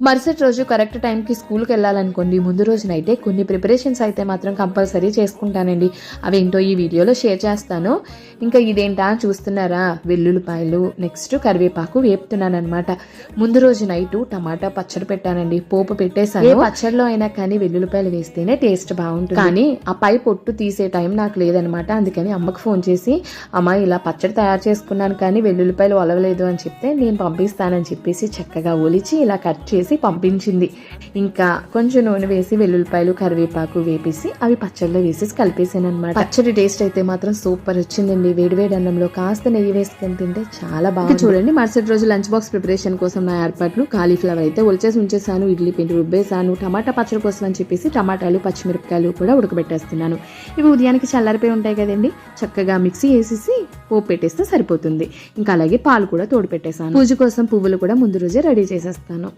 మరుసటి రోజు కరెక్ట్ టైంకి స్కూల్కి వెళ్ళాలనుకోండి, ముందు రోజు నైటే కొన్ని ప్రిపరేషన్స్ అయితే మాత్రం కంపల్సరీ చేసుకుంటానండి. అవేంటో ఈ వీడియోలో షేర్ చేస్తాను. ఇంకా ఇదేంటా చూస్తున్నారా, వెల్లుల్లిపాయలు నెక్స్ట్ కరివేపాకు వేపుతున్నాను అనమాట. ముందు రోజు నైటు టమాటా పచ్చడి పెట్టానండి, పోపు పెట్టేశాను. ఏ పచ్చడిలో అయినా కానీ వెల్లుల్లిపాయలు వేస్తేనే టేస్ట్ బాగుంటుంది. కానీ ఆ పై పొట్టు తీసే టైం నాకు లేదనమాట. అందుకని అమ్మకు ఫోన్ చేసి, అమ్మ ఇలా పచ్చడి తయారు చేసుకున్నాను కానీ వెల్లుల్లిపాయలు ఒలవలేదు అని చెప్తే, నేను పంపిస్తానని చెప్పేసి చక్కగా ఒలిచి ఇలా కట్ చేసి పంపించింది. ఇంకా కొంచెం నూనె వేసి వెల్లుల్లిపాయలు కరివేపాకు వేపేసి అవి పచ్చడిలో వేసేసి కలిపేసాను అనమాట. పచ్చడి టేస్ట్ అయితే మాత్రం సూపర్ వచ్చిందండి. వేడివేడి అన్నంలో కాస్త నెయ్యి వేసుకొని తింటే చాలా బాగా. చూడండి, మరుసటి రోజు లంచ్ బాక్స్ ప్రిపరేషన్ కోసం నా ఏర్పాట్లు, కాలీఫ్లవర్ అయితే ఒలిచేసి ఉంచేసాను, ఇడ్లీ పిండి రుబ్బేసాను, టమాటా పచ్చడి కోసం అని చెప్పేసి టమాటాలు పచ్చిమిరపకాయలు కూడా ఉడకబెట్టేస్తున్నాను. ఇవి ఉదయానికి చల్లారిపోయి ఉంటాయి కదండి, చక్కగా మిక్సీ వేసేసి పోపు పెట్టేస్తే సరిపోతుంది. ఇంకా అలాగే పాలు కూడా తోడు పెట్టేసాను. పూజ కోసం పువ్వులు కూడా ముందు రోజే రెడీ చేసేస్తాను.